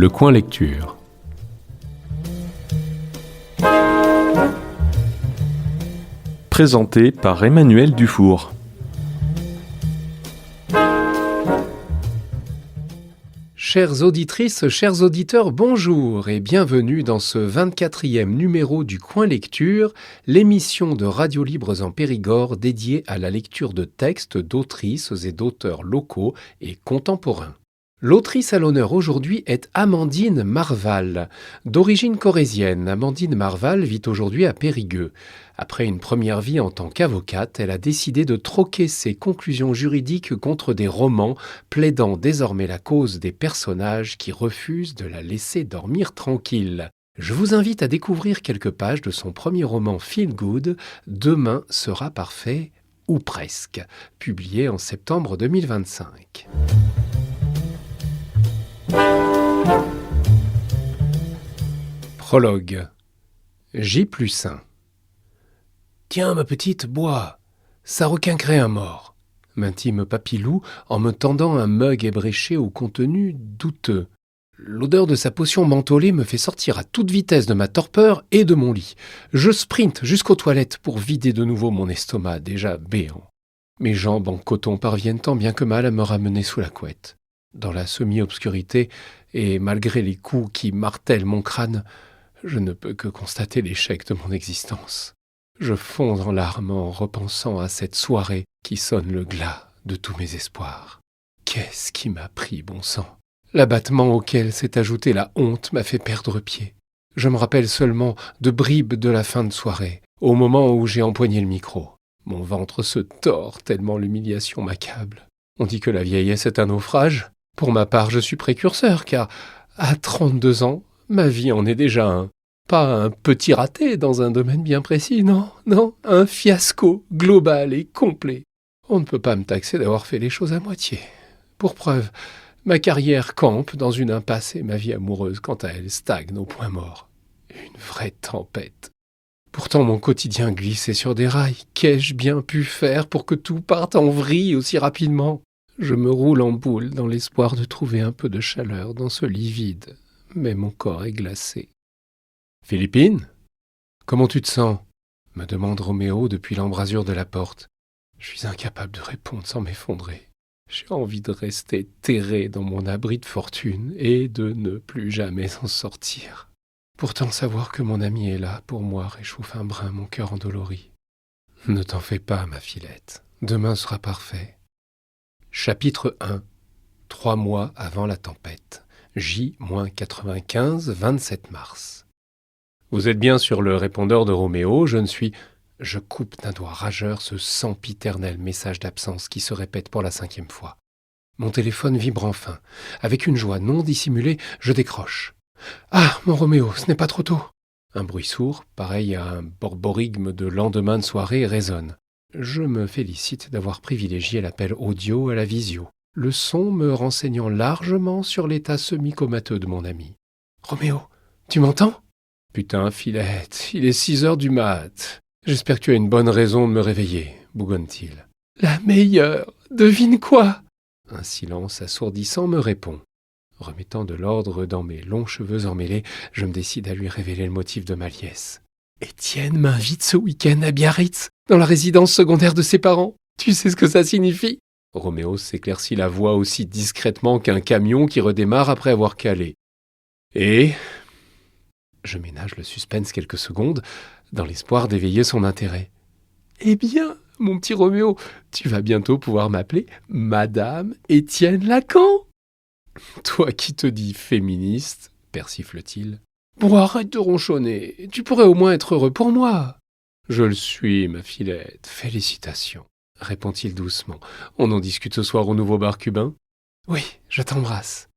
Le coin lecture. Présenté par Emmanuel Dufour. Chères auditrices, chers auditeurs, bonjour et bienvenue dans ce 24e numéro du Coin Lecture, l'émission de Radio Libres en Périgord dédiée à la lecture de textes d'autrices et d'auteurs locaux et contemporains. L'autrice à l'honneur aujourd'hui est Amandine Marval. D'origine corrézienne, Amandine Marval vit aujourd'hui à Périgueux. Après une première vie en tant qu'avocate, elle a décidé de troquer ses conclusions juridiques contre des romans, plaidant désormais la cause des personnages qui refusent de la laisser dormir tranquille. Je vous invite à découvrir quelques pages de son premier roman Feel Good, Demain sera parfait, ou presque, publié en septembre 2025. Prologue. J+1. Tiens, ma petite, bois. Ça requinquerait un mort, m'intime Papilou en me tendant un mug ébréché au contenu douteux. L'odeur de sa potion mentholée me fait sortir à toute vitesse de ma torpeur et de mon lit. Je sprinte jusqu'aux toilettes pour vider de nouveau mon estomac déjà béant. Mes jambes en coton parviennent tant bien que mal à me ramener sous la couette. Dans la semi-obscurité, et malgré les coups qui martèlent mon crâne, je ne peux que constater l'échec de mon existence. Je fonds en larmes en repensant à cette soirée qui sonne le glas de tous mes espoirs. Qu'est-ce qui m'a pris, bon sang ? L'abattement auquel s'est ajoutée la honte m'a fait perdre pied. Je me rappelle seulement de bribes de la fin de soirée, au moment où j'ai empoigné le micro. Mon ventre se tord tellement l'humiliation m'accable. On dit que la vieillesse est un naufrage. Pour ma part, je suis précurseur, car à 32 ans, ma vie en est déjà un. Pas un petit raté dans un domaine bien précis, non, un fiasco global et complet. On ne peut pas me taxer d'avoir fait les choses à moitié. Pour preuve, ma carrière campe dans une impasse et ma vie amoureuse, quant à elle, stagne au point mort. Une vraie tempête. Pourtant, mon quotidien glissait sur des rails. Qu'ai-je bien pu faire pour que tout parte en vrille aussi rapidement ? Je me roule en boule dans l'espoir de trouver un peu de chaleur dans ce lit vide, mais mon corps est glacé. « Philippine, comment tu te sens ?» me demande Roméo depuis l'embrasure de la porte. Je suis incapable de répondre sans m'effondrer. J'ai envie de rester terré dans mon abri de fortune et de ne plus jamais en sortir. Pourtant, savoir que mon ami est là pour moi réchauffe un brin mon cœur endolori. Ne t'en fais pas, ma fillette. Demain sera parfait. Chapitre 1. 3 mois avant la tempête. J-95, 27 mars. Vous êtes bien sur le répondeur de Roméo, Je coupe d'un doigt rageur ce sempiternel message d'absence qui se répète pour la 5e fois. Mon téléphone vibre enfin. Avec une joie non dissimulée, je décroche. « Ah, mon Roméo, ce n'est pas trop tôt !» Un bruit sourd, pareil à un borborigme de lendemain de soirée, résonne. Je me félicite d'avoir privilégié l'appel audio à la visio, le son me renseignant largement sur l'état semi-comateux de mon ami. « Roméo, tu m'entends ?»« Putain, Filette, il est 6 heures du mat. J'espère que tu as une bonne raison de me réveiller, bougonne-t-il. »« La meilleure. Devine quoi ?» Un silence assourdissant me répond. Remettant de l'ordre dans mes longs cheveux emmêlés, je me décide à lui révéler le motif de ma liesse. « Étienne m'invite ce week-end à Biarritz, dans la résidence secondaire de ses parents. Tu sais ce que ça signifie ?» Roméo s'éclaircit la voix aussi discrètement qu'un camion qui redémarre après avoir calé. « Et ?» Je ménage le suspense quelques secondes, dans l'espoir d'éveiller son intérêt. « Eh bien, mon petit Roméo, tu vas bientôt pouvoir m'appeler Madame Étienne Lacan. »« Toi qui te dis féministe, » persifle-t-il. « Bon, arrête de ronchonner, tu pourrais au moins être heureux pour moi. »« Je le suis, ma fillette, félicitations, » répond-il doucement. « On en discute ce soir au nouveau bar cubain ?»« Oui, je t'embrasse. »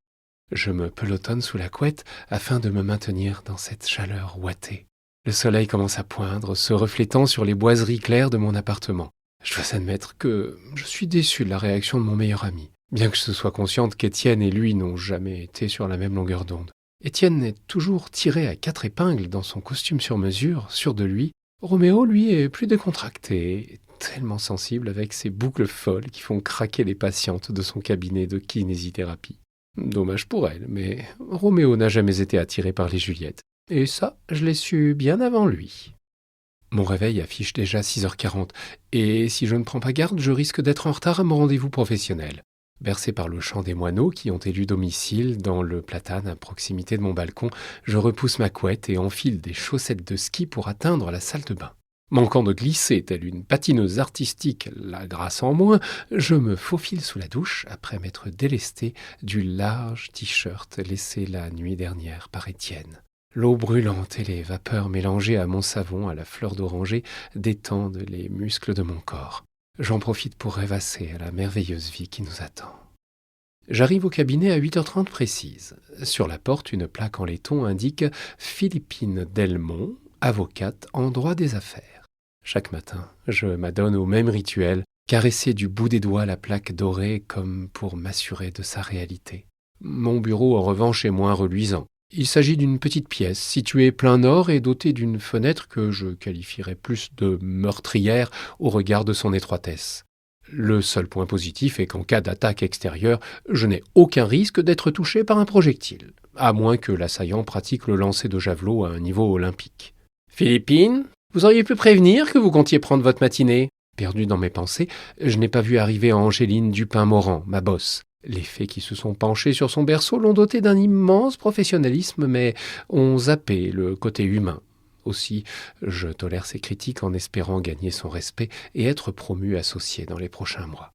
Je me pelotonne sous la couette afin de me maintenir dans cette chaleur ouatée. Le soleil commence à poindre, se reflétant sur les boiseries claires de mon appartement. Je dois admettre que je suis déçu de la réaction de mon meilleur ami, bien que je sois consciente qu'Étienne et lui n'ont jamais été sur la même longueur d'onde. Étienne est toujours tiré à 4 épingles dans son costume sur mesure, sûr de lui. Roméo, lui, est plus décontracté, tellement sensible avec ses boucles folles qui font craquer les patientes de son cabinet de kinésithérapie. Dommage pour elle, mais Roméo n'a jamais été attiré par les Juliettes. Et ça, je l'ai su bien avant lui. Mon réveil affiche déjà 6h40, et si je ne prends pas garde, je risque d'être en retard à mon rendez-vous professionnel. Bercé par le chant des moineaux qui ont élu domicile dans le platane à proximité de mon balcon, je repousse ma couette et enfile des chaussettes de ski pour atteindre la salle de bain. Manquant de glisser telle une patineuse artistique, la grâce en moins, je me faufile sous la douche après m'être délesté du large t-shirt laissé la nuit dernière par Étienne. L'eau brûlante et les vapeurs mélangées à mon savon à la fleur d'oranger détendent les muscles de mon corps. J'en profite pour rêvasser à la merveilleuse vie qui nous attend. J'arrive au cabinet à 8h30 précise. Sur la porte, une plaque en laiton indique « Philippine Delmont, avocate en droit des affaires ». Chaque matin, je m'adonne au même rituel, caresser du bout des doigts la plaque dorée comme pour m'assurer de sa réalité. Mon bureau, en revanche, est moins reluisant. Il s'agit d'une petite pièce située plein nord et dotée d'une fenêtre que je qualifierais plus de meurtrière au regard de son étroitesse. Le seul point positif est qu'en cas d'attaque extérieure, je n'ai aucun risque d'être touché par un projectile, à moins que l'assaillant pratique le lancer de javelot à un niveau olympique. « Philippine, vous auriez pu prévenir que vous comptiez prendre votre matinée ?» Perdu dans mes pensées, je n'ai pas vu arriver Angéline Dupin-Morand, ma bosse. Les fées qui se sont penchées sur son berceau l'ont doté d'un immense professionnalisme, mais ont zappé le côté humain. Aussi, je tolère ses critiques en espérant gagner son respect et être promu associé dans les prochains mois.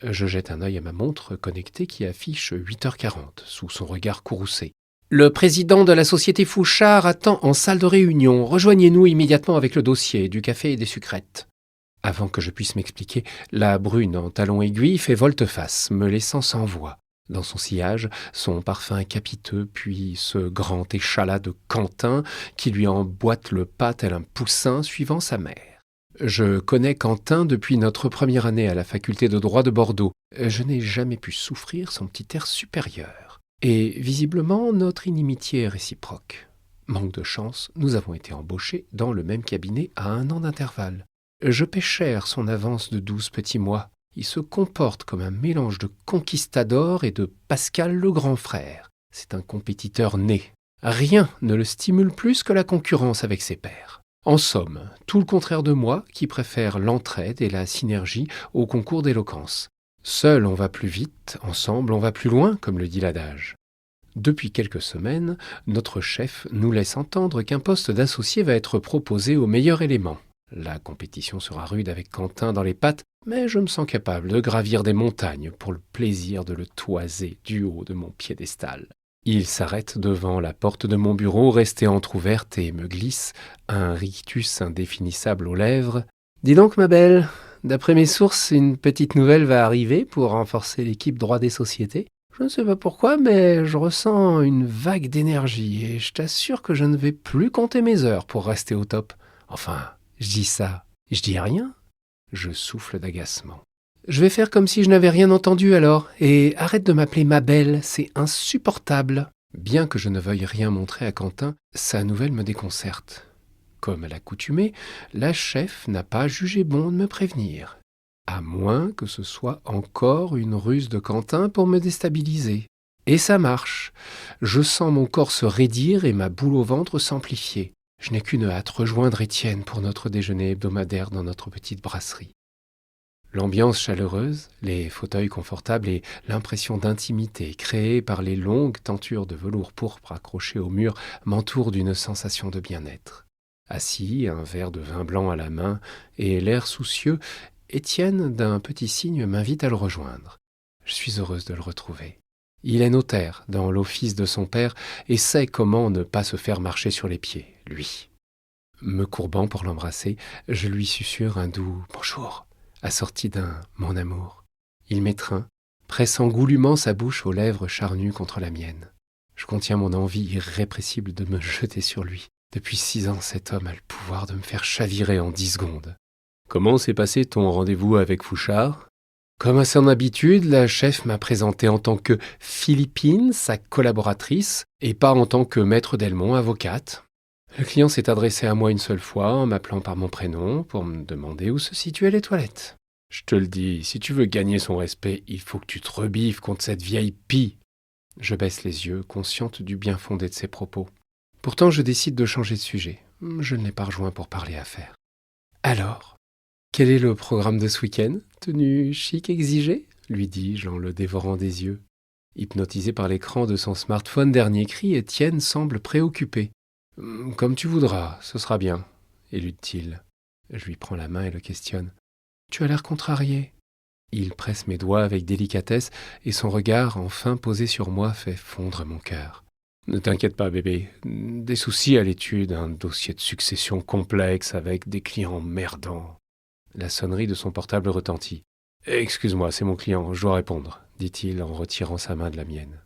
Je jette un œil à ma montre connectée qui affiche 8h40 sous son regard courroucé. « Le président de la société Fouchard attend en salle de réunion. Rejoignez-nous immédiatement avec le dossier, du café et des sucrètes. » Avant que je puisse m'expliquer, la brune en talons aiguilles fait volte-face, me laissant sans voix. Dans son sillage, son parfum capiteux, puis ce grand échalas de Quentin qui lui emboîte le pas tel un poussin suivant sa mère. Je connais Quentin depuis notre première année à la faculté de droit de Bordeaux. Je n'ai jamais pu souffrir son petit air supérieur. Et visiblement, notre inimitié est réciproque. Manque de chance, nous avons été embauchés dans le même cabinet à 1 an d'intervalle. Je paie cher son avance de 12 petits mois. Il se comporte comme un mélange de conquistador et de Pascal le grand frère. C'est un compétiteur né. Rien ne le stimule plus que la concurrence avec ses pairs. En somme, tout le contraire de moi qui préfère l'entraide et la synergie au concours d'éloquence. Seul on va plus vite, ensemble on va plus loin, comme le dit l'adage. Depuis quelques semaines, notre chef nous laisse entendre qu'un poste d'associé va être proposé au meilleur élément. La compétition sera rude avec Quentin dans les pattes, mais je me sens capable de gravir des montagnes pour le plaisir de le toiser du haut de mon piédestal. Il s'arrête devant la porte de mon bureau, restée entr'ouverte, et me glisse, un rictus indéfinissable aux lèvres. « Dis donc, ma belle, d'après mes sources, une petite nouvelle va arriver pour renforcer l'équipe droit des sociétés. Je ne sais pas pourquoi, mais je ressens une vague d'énergie, et je t'assure que je ne vais plus compter mes heures pour rester au top. Enfin... je dis ça, je dis rien. » Je souffle d'agacement. « Je vais faire comme si je n'avais rien entendu alors, et arrête de m'appeler ma belle, c'est insupportable. » Bien que je ne veuille rien montrer à Quentin, sa nouvelle me déconcerte. Comme à l'accoutumée, la chef n'a pas jugé bon de me prévenir. À moins que ce soit encore une ruse de Quentin pour me déstabiliser. Et ça marche. Je sens mon corps se raidir et ma boule au ventre s'amplifier. Je n'ai qu'une hâte, rejoindre Étienne pour notre déjeuner hebdomadaire dans notre petite brasserie. L'ambiance chaleureuse, les fauteuils confortables et l'impression d'intimité créée par les longues tentures de velours pourpre accrochées au mur m'entourent d'une sensation de bien-être. Assis, un verre de vin blanc à la main et l'air soucieux, Étienne, d'un petit signe, m'invite à le rejoindre. Je suis heureuse de le retrouver. Il est notaire dans l'office de son père et sait comment ne pas se faire marcher sur les pieds, lui. Me courbant pour l'embrasser, je lui susurre un doux « bonjour », assorti d'un « mon amour ». Il m'étreint, pressant goulûment sa bouche aux lèvres charnues contre la mienne. Je contiens mon envie irrépressible de me jeter sur lui. Depuis 6 ans, cet homme a le pouvoir de me faire chavirer en 10 secondes. « Comment s'est passé ton rendez-vous avec Fouchard ?» Comme à son habitude, la chef m'a présenté en tant que Philippine, sa collaboratrice, et pas en tant que maître Delmont, avocate. Le client s'est adressé à moi une seule fois en m'appelant par mon prénom pour me demander où se situaient les toilettes. Je te le dis, si tu veux gagner son respect, il faut que tu te rebiffes contre cette vieille pie. Je baisse les yeux, consciente du bien fondé de ses propos. Pourtant, je décide de changer de sujet. Je ne l'ai pas rejoint pour parler affaires. Alors, quel est le programme de ce week-end? Tenue chic exigée? Lui dis-je en le dévorant des yeux. Hypnotisé par l'écran de son smartphone dernier cri, Étienne semble préoccupé. Comme tu voudras, ce sera bien, élude-t-il. Je lui prends la main et le questionne. Tu as l'air contrarié. Il presse mes doigts avec délicatesse et son regard, enfin posé sur moi, fait fondre mon cœur. Ne t'inquiète pas, bébé. Des soucis à l'étude, un dossier de succession complexe avec des clients merdants. La sonnerie de son portable retentit. Excuse-moi, c'est mon client, je dois répondre, dit-il en retirant sa main de la mienne.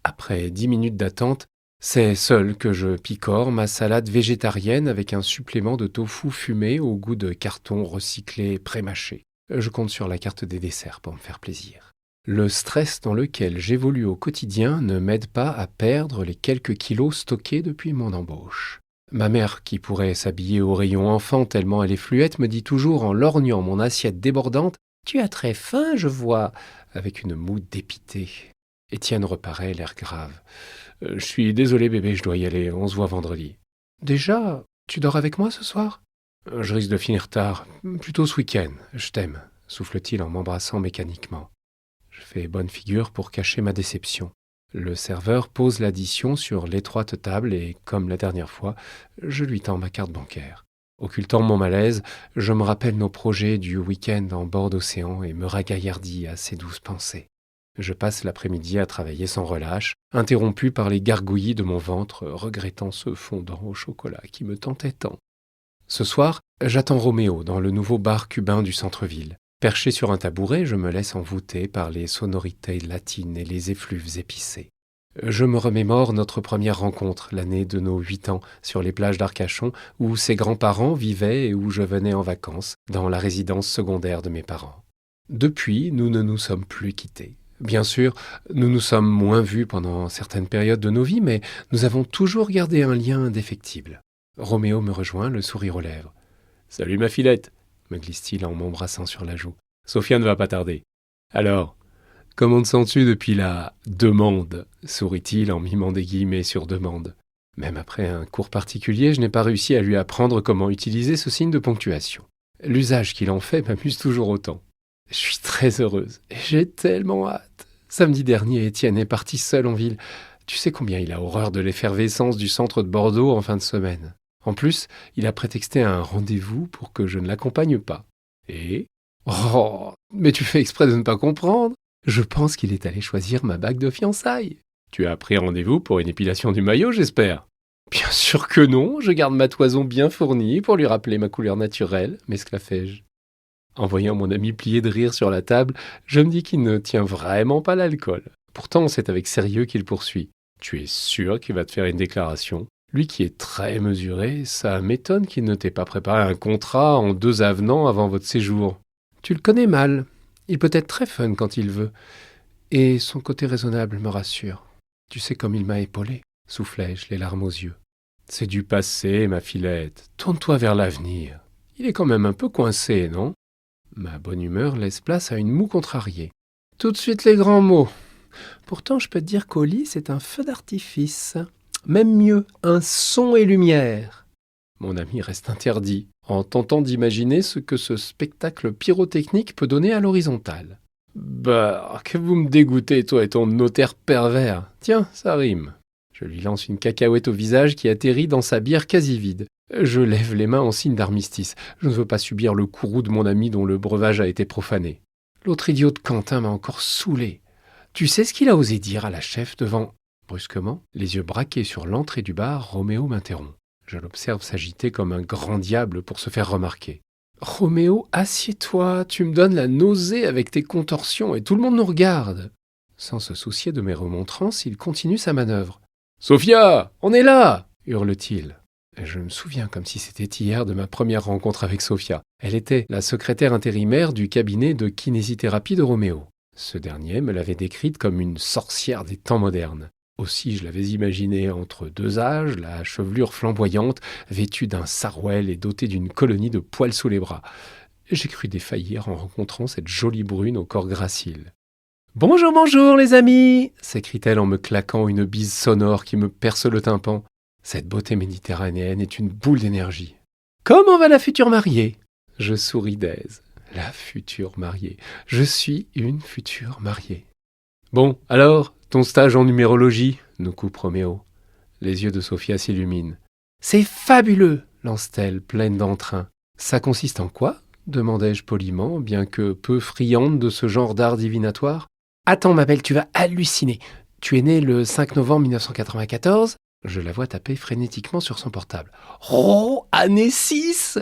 Après 10 minutes d'attente, c'est seul que je picore ma salade végétarienne avec un supplément de tofu fumé au goût de carton recyclé pré-mâché. Je compte sur la carte des desserts pour me faire plaisir. Le stress dans lequel j'évolue au quotidien ne m'aide pas à perdre les quelques kilos stockés depuis mon embauche. Ma mère, qui pourrait s'habiller au rayon enfant tellement elle est fluette, me dit toujours en lorgnant mon assiette débordante « Tu as très faim, je vois », avec une moue dépitée. Étienne reparaît, l'air grave. Je suis désolé bébé, je dois y aller, on se voit vendredi. Déjà, tu dors avec moi ce soir? Je risque de finir tard, plutôt ce week-end, je t'aime, souffle-t-il en m'embrassant mécaniquement. Je fais bonne figure pour cacher ma déception. Le serveur pose l'addition sur l'étroite table et, comme la dernière fois, je lui tends ma carte bancaire. Occultant mon malaise, je me rappelle nos projets du week-end en bord d'océan et me ragaillardis à ces douces pensées. Je passe l'après-midi à travailler sans relâche, interrompu par les gargouillis de mon ventre, regrettant ce fondant au chocolat qui me tentait tant. Ce soir, j'attends Roméo dans le nouveau bar cubain du centre-ville. Perché sur un tabouret, je me laisse envoûter par les sonorités latines et les effluves épicés. Je me remémore notre première rencontre, l'année de nos 8 ans, sur les plages d'Arcachon, où ses grands-parents vivaient et où je venais en vacances, dans la résidence secondaire de mes parents. Depuis, nous ne nous sommes plus quittés. Bien sûr, nous nous sommes moins vus pendant certaines périodes de nos vies, mais nous avons toujours gardé un lien indéfectible. Roméo me rejoint, le sourire aux lèvres. « Salut ma filette !» me glisse-t-il en m'embrassant sur la joue. « Sophia ne va pas tarder. »« Alors, comment te sens-tu depuis la demande ?» sourit-il en mimant des guillemets sur demande. Même après un cours particulier, je n'ai pas réussi à lui apprendre comment utiliser ce signe de ponctuation. L'usage qu'il en fait m'amuse toujours autant. Je suis très heureuse et j'ai tellement hâte. Samedi dernier, Étienne est parti seul en ville. Tu sais combien il a horreur de l'effervescence du centre de Bordeaux en fin de semaine. En plus, il a prétexté un rendez-vous pour que je ne l'accompagne pas. Et... Oh, mais tu fais exprès de ne pas comprendre. Je pense qu'il est allé choisir ma bague de fiançailles. Tu as pris rendez-vous pour une épilation du maillot, j'espère? Bien sûr que non, je garde ma toison bien fournie pour lui rappeler ma couleur naturelle, m'esclaffai-je. En voyant mon ami plier de rire sur la table, je me dis qu'il ne tient vraiment pas l'alcool. Pourtant, c'est avec sérieux qu'il poursuit. Tu es sûr qu'il va te faire une déclaration? Lui qui est très mesuré, ça m'étonne qu'il ne t'ait pas préparé un contrat en 2 avenants avant votre séjour. Tu le connais mal. Il peut être très fun quand il veut. Et son côté raisonnable me rassure. Tu sais comme il m'a épaulé, soufflai-je, les larmes aux yeux. C'est du passé, ma filette. Tourne-toi vers l'avenir. Il est quand même un peu coincé, non? Ma bonne humeur laisse place à une moue contrariée. Tout de suite les grands mots. Pourtant, je peux te dire qu'au lit, c'est un feu d'artifice. Même mieux, un son et lumière. Mon ami reste interdit, en tentant d'imaginer ce que ce spectacle pyrotechnique peut donner à l'horizontale. Bah, que vous me dégoûtez, toi et ton notaire pervers. Tiens, ça rime. Je lui lance une cacahuète au visage qui atterrit dans sa bière quasi vide. Je lève les mains en signe d'armistice. Je ne veux pas subir le courroux de mon ami dont le breuvage a été profané. L'autre idiot de Quentin m'a encore saoulé. Tu sais ce qu'il a osé dire à la chef devant... Brusquement, les yeux braqués sur l'entrée du bar, Roméo m'interrompt. Je l'observe s'agiter comme un grand diable pour se faire remarquer. « Roméo, assieds-toi, tu me donnes la nausée avec tes contorsions et tout le monde nous regarde. » Sans se soucier de mes remontrances, il continue sa manœuvre. « Sophia, on est là !» hurle-t-il. Je me souviens comme si c'était hier de ma première rencontre avec Sophia. Elle était la secrétaire intérimaire du cabinet de kinésithérapie de Roméo. Ce dernier me l'avait décrite comme une sorcière des temps modernes. Aussi, je l'avais imaginée entre 2 âges, la chevelure flamboyante, vêtue d'un sarouel et dotée d'une colonie de poils sous les bras. J'ai cru défaillir en rencontrant cette jolie brune au corps gracile. Bonjour, bonjour les amis s'écrie-t-elle en me claquant une bise sonore qui me perce le tympan. Cette beauté méditerranéenne est une boule d'énergie. Comment va la future mariée? Je souris d'aise. La future mariée. Je suis une future mariée. Bon, alors, ton stage en numérologie, nous coupe Roméo. Les yeux de Sophia s'illuminent. C'est fabuleux, lance-t-elle, pleine d'entrain. Ça consiste en quoi? Demandai-je poliment, bien que peu friande de ce genre d'art divinatoire. Attends, ma belle, tu vas halluciner. Tu es née le 5 novembre 1994? Je la vois taper frénétiquement sur son portable. Oh, année 6!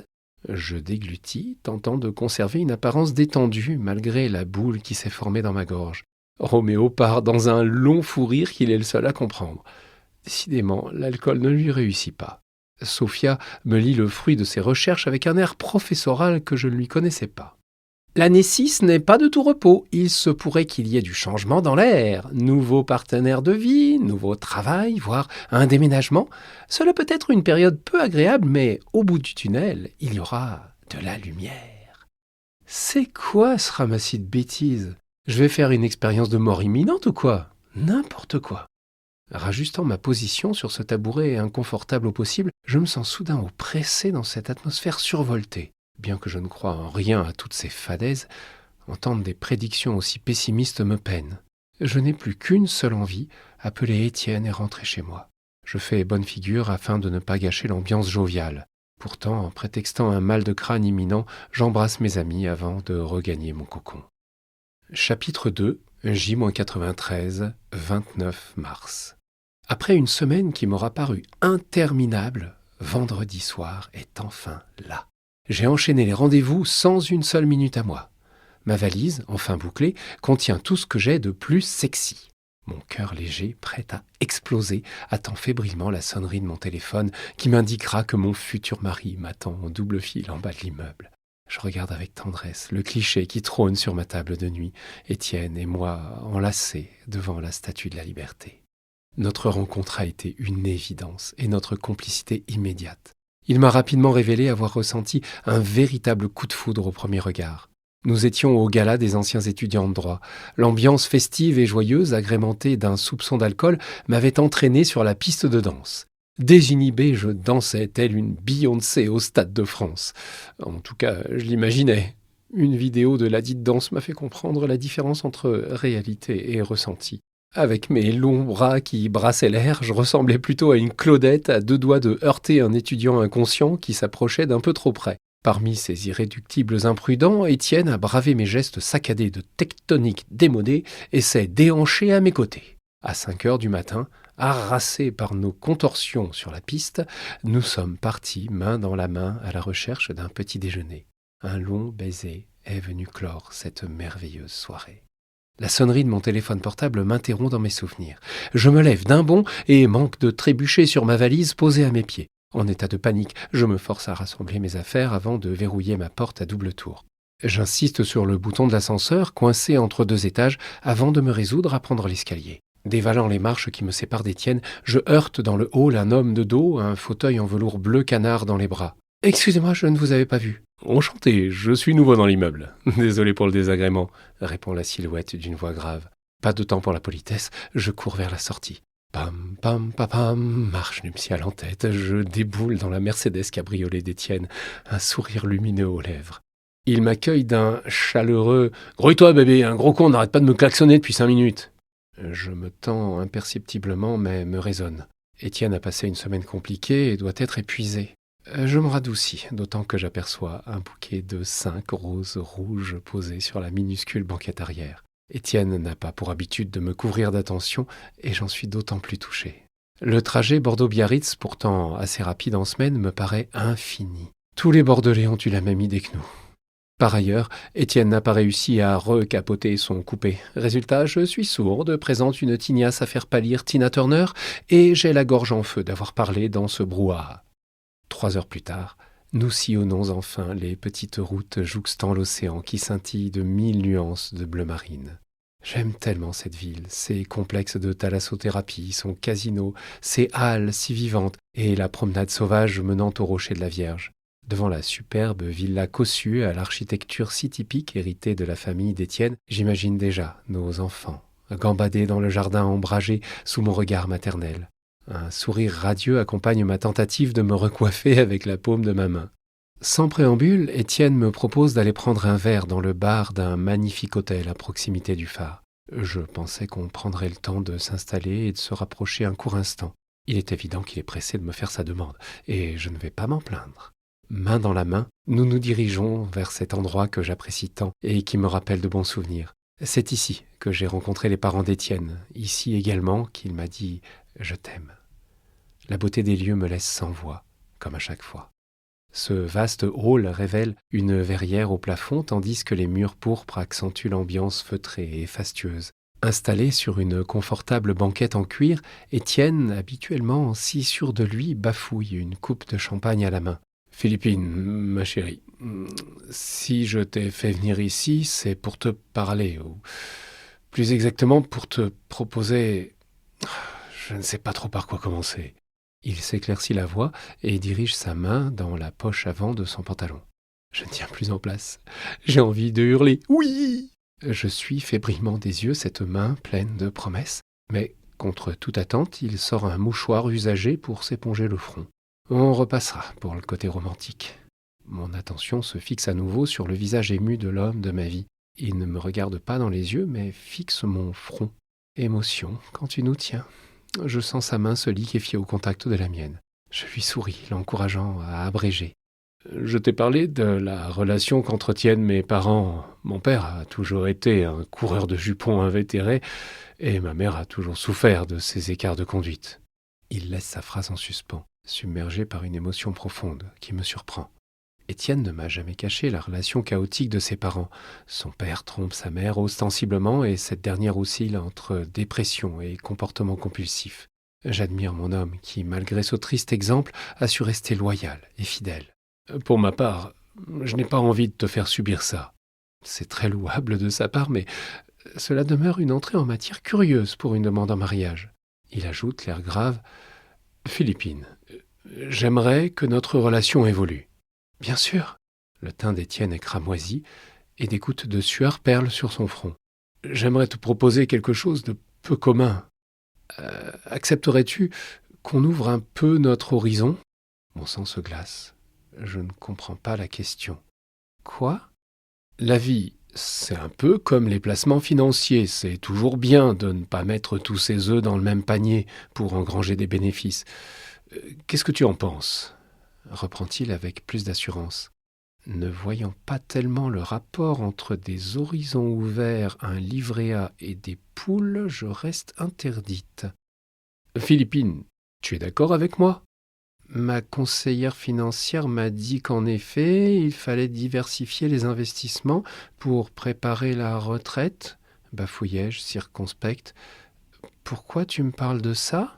Je déglutis, tentant de conserver une apparence détendue malgré la boule qui s'est formée dans ma gorge. Roméo part dans un long fou rire qu'il est le seul à comprendre. Décidément, l'alcool ne lui réussit pas. Sophia me lit le fruit de ses recherches avec un air professoral que je ne lui connaissais pas. L'année 6 n'est pas de tout repos. Il se pourrait qu'il y ait du changement dans l'air. Nouveau partenaire de vie, nouveau travail, voire un déménagement. Cela peut être une période peu agréable, mais au bout du tunnel, il y aura de la lumière. C'est quoi ce ramassis de bêtises? Je vais faire une expérience de mort imminente ou quoi? N'importe quoi. Rajustant ma position sur ce tabouret inconfortable au possible, je me sens soudain oppressé dans cette atmosphère survoltée. Bien que je ne croie en rien à toutes ces fadaises, entendre des prédictions aussi pessimistes me peine. Je n'ai plus qu'une seule envie, appeler Étienne et rentrer chez moi. Je fais bonne figure afin de ne pas gâcher l'ambiance joviale. Pourtant, en prétextant un mal de crâne imminent, j'embrasse mes amis avant de regagner mon cocon. Chapitre 2, J-93, 29 mars. Après une semaine qui m'aura paru interminable, vendredi soir est enfin là. J'ai enchaîné les rendez-vous sans une seule minute à moi. Ma valise, enfin bouclée, contient tout ce que j'ai de plus sexy. Mon cœur léger, prêt à exploser, attend fébrilement la sonnerie de mon téléphone qui m'indiquera que mon futur mari m'attend en double fil en bas de l'immeuble. Je regarde avec tendresse le cliché qui trône sur ma table de nuit, Étienne et moi enlacés devant la Statue de la Liberté. Notre rencontre a été une évidence et notre complicité immédiate. Il m'a rapidement révélé avoir ressenti un véritable coup de foudre au premier regard. Nous étions au gala des anciens étudiants de droit. L'ambiance festive et joyeuse, agrémentée d'un soupçon d'alcool, m'avait entraîné sur la piste de danse. Désinhibé, je dansais telle une Beyoncé au Stade de France. En tout cas, je l'imaginais. Une vidéo de ladite danse m'a fait comprendre la différence entre réalité et ressenti. Avec mes longs bras qui brassaient l'air, je ressemblais plutôt à une Claudette à deux doigts de heurter un étudiant inconscient qui s'approchait d'un peu trop près. Parmi ces irréductibles imprudents, Étienne a bravé mes gestes saccadés de tectonique démodée et s'est déhanché à mes côtés. À 5 heures du matin, harassés par nos contorsions sur la piste, nous sommes partis main dans la main à la recherche d'un petit déjeuner. Un long baiser est venu clore cette merveilleuse soirée. La sonnerie de mon téléphone portable m'interrompt dans mes souvenirs. Je me lève d'un bond et manque de trébucher sur ma valise posée à mes pieds. En état de panique, je me force à rassembler mes affaires avant de verrouiller ma porte à double tour. J'insiste sur le bouton de l'ascenseur, coincé entre 2 étages, avant de me résoudre à prendre l'escalier. Dévalant les marches qui me séparent d'Étienne, je heurte dans le hall un homme de dos, un fauteuil en velours bleu canard dans les bras. « Excusez-moi, je ne vous avais pas vu. »« Enchanté, je suis nouveau dans l'immeuble. Désolé pour le désagrément, » répond la silhouette d'une voix grave. Pas de temps pour la politesse, je cours vers la sortie. Pam, pam, pam, pam, marche nuptiale en tête, je déboule dans la Mercedes cabriolet d'Étienne, un sourire lumineux aux lèvres. Il m'accueille d'un chaleureux « Grouille-toi bébé, un gros con n'arrête pas de me klaxonner depuis 5 minutes !» Je me tends imperceptiblement mais me raisonne. Étienne a passé une semaine compliquée et doit être épuisé. Je me radoucis, d'autant que j'aperçois un bouquet de 5 roses rouges posés sur la minuscule banquette arrière. Étienne n'a pas pour habitude de me couvrir d'attention et j'en suis d'autant plus touché. Le trajet Bordeaux-Biarritz, pourtant assez rapide en semaine, me paraît infini. Tous les Bordelais ont eu la même idée que nous. Par ailleurs, Étienne n'a pas réussi à recapoter son coupé. Résultat, je suis sourde, présente une tignasse à faire pâlir Tina Turner et j'ai la gorge en feu d'avoir parlé dans ce brouhaha. 3 heures plus tard, nous sillonnons enfin les petites routes jouxtant l'océan qui scintille de 1000 nuances de bleu marine. J'aime tellement cette ville, ses complexes de thalassothérapie, son casino, ses halles si vivantes et la promenade sauvage menant au rocher de la Vierge. Devant la superbe villa cossue à l'architecture si typique héritée de la famille d'Étienne, j'imagine déjà nos enfants, gambader dans le jardin ombragé sous mon regard maternel. Un sourire radieux accompagne ma tentative de me recoiffer avec la paume de ma main. Sans préambule, Étienne me propose d'aller prendre un verre dans le bar d'un magnifique hôtel à proximité du phare. Je pensais qu'on prendrait le temps de s'installer et de se rapprocher un court instant. Il est évident qu'il est pressé de me faire sa demande, et je ne vais pas m'en plaindre. Main dans la main, nous nous dirigeons vers cet endroit que j'apprécie tant et qui me rappelle de bons souvenirs. C'est ici que j'ai rencontré les parents d'Étienne, ici également qu'il m'a dit « je t'aime ». La beauté des lieux me laisse sans voix, comme à chaque fois. Ce vaste hall révèle une verrière au plafond tandis que les murs pourpres accentuent l'ambiance feutrée et fastueuse. Installé sur une confortable banquette en cuir, Étienne, habituellement si sûr de lui, bafouille une coupe de champagne à la main. « Philippine, ma chérie, si je t'ai fait venir ici, c'est pour te parler, ou plus exactement pour te proposer... Je ne sais pas trop par quoi commencer. » Il s'éclaircit la voix et dirige sa main dans la poche avant de son pantalon. Je ne tiens plus en place. J'ai envie de hurler « Oui !» Je suis fébrilement des yeux cette main pleine de promesses, mais contre toute attente, il sort un mouchoir usagé pour s'éponger le front. On repassera pour le côté romantique. Mon attention se fixe à nouveau sur le visage ému de l'homme de ma vie. Il ne me regarde pas dans les yeux, mais fixe mon front. Émotion, quand tu nous tiens. Je sens sa main se liquéfier au contact de la mienne. Je lui souris, l'encourageant à abréger. Je t'ai parlé de la relation qu'entretiennent mes parents. Mon père a toujours été un coureur de jupons invétéré et ma mère a toujours souffert de ses écarts de conduite. Il laisse sa phrase en suspens, submergé par une émotion profonde qui me surprend. Étienne ne m'a jamais caché la relation chaotique de ses parents. Son père trompe sa mère ostensiblement et cette dernière oscille entre dépression et comportement compulsif. J'admire mon homme qui, malgré ce triste exemple, a su rester loyal et fidèle. Pour ma part, je n'ai pas envie de te faire subir ça. C'est très louable de sa part, mais cela demeure une entrée en matière curieuse pour une demande en mariage. Il ajoute, l'air grave, « Philippine, j'aimerais que notre relation évolue. » Bien sûr. Le teint d'Étienne est cramoisi et des gouttes de sueur perlent sur son front. J'aimerais te proposer quelque chose de peu commun. Accepterais-tu qu'on ouvre un peu notre horizon ? Mon sang se glace. Je ne comprends pas la question. Quoi ? La vie, c'est un peu comme les placements financiers. C'est toujours bien de ne pas mettre tous ses œufs dans le même panier pour engranger des bénéfices. Qu'est-ce que tu en penses ? Reprend-il avec plus d'assurance. Ne voyant pas tellement le rapport entre des horizons ouverts, un livret A et des poules, je reste interdite. Philippine, tu es d'accord avec moi ? Ma conseillère financière m'a dit qu'en effet, il fallait diversifier les investissements pour préparer la retraite, bafouillai-je, circonspecte. Pourquoi tu me parles de ça ?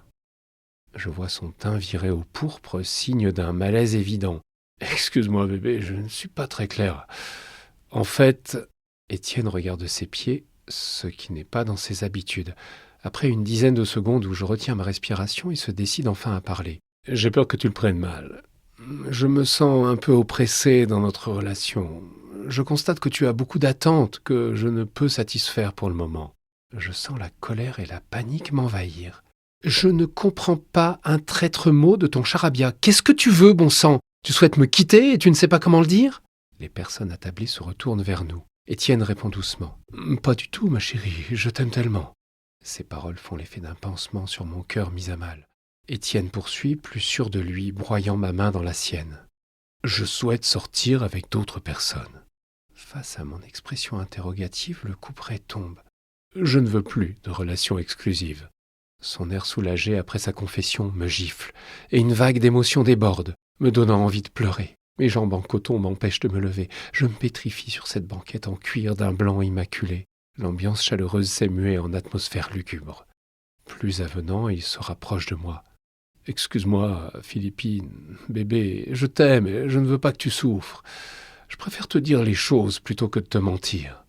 Je vois son teint virer au pourpre, signe d'un malaise évident. Excuse-moi bébé, je ne suis pas très clair. En fait, Étienne regarde ses pieds, ce qui n'est pas dans ses habitudes. Après une dizaine de secondes où je retiens ma respiration, il se décide enfin à parler. J'ai peur que tu le prennes mal. Je me sens un peu oppressé dans notre relation. Je constate que tu as beaucoup d'attentes que je ne peux satisfaire pour le moment. Je sens la colère et la panique m'envahir. Je ne comprends pas un traître mot de ton charabia. Qu'est-ce que tu veux, bon sang ? Tu souhaites me quitter et tu ne sais pas comment le dire ? Les personnes attablées se retournent vers nous. Étienne répond doucement. Pas du tout, ma chérie, je t'aime tellement. Ces paroles font l'effet d'un pansement sur mon cœur mis à mal. Étienne poursuit, plus sûr de lui, broyant ma main dans la sienne. Je souhaite sortir avec d'autres personnes. Face à mon expression interrogative, le couperet tombe. Je ne veux plus de relations exclusives. Son air soulagé après sa confession me gifle, et une vague d'émotion déborde, me donnant envie de pleurer. Mes jambes en coton m'empêchent de me lever. Je me pétrifie sur cette banquette en cuir d'un blanc immaculé. L'ambiance chaleureuse s'est muée en atmosphère lugubre. Plus avenant, il se rapproche de moi. « Excuse-moi, Philippine, bébé, je t'aime et je ne veux pas que tu souffres. Je préfère te dire les choses plutôt que de te mentir. »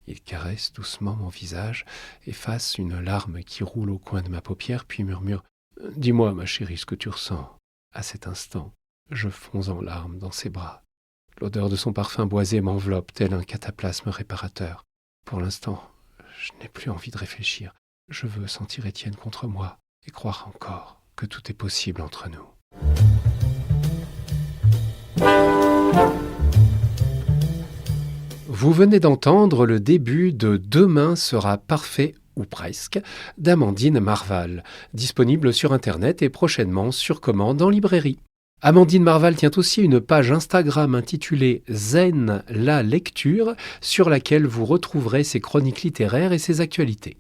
Il caresse doucement mon visage, efface une larme qui roule au coin de ma paupière, puis murmure « Dis-moi, ma chérie, ce que tu ressens à cet instant. » Je fonds en larmes dans ses bras. L'odeur de son parfum boisé m'enveloppe tel un cataplasme réparateur. Pour l'instant, je n'ai plus envie de réfléchir. Je veux sentir Étienne contre moi et croire encore que tout est possible entre nous. Vous venez d'entendre le début de Demain sera parfait ou presque d'Amandine Marval, disponible sur Internet et prochainement sur commande en librairie. Amandine Marval tient aussi une page Instagram intitulée Zen la lecture, sur laquelle vous retrouverez ses chroniques littéraires et ses actualités.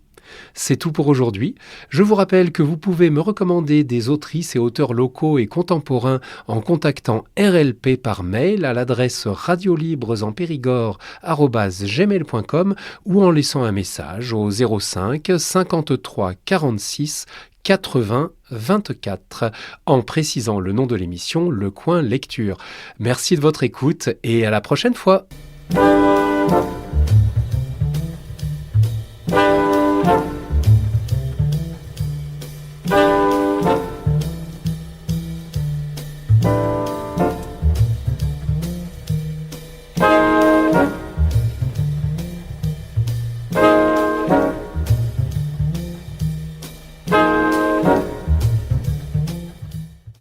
C'est tout pour aujourd'hui. Je vous rappelle que vous pouvez me recommander des autrices et auteurs locaux et contemporains en contactant RLP par mail à l'adresse radiolibresenpérigord@gmail.com ou en laissant un message au 05 53 46 80 24 en précisant le nom de l'émission Le Coin Lecture. Merci de votre écoute et à la prochaine fois.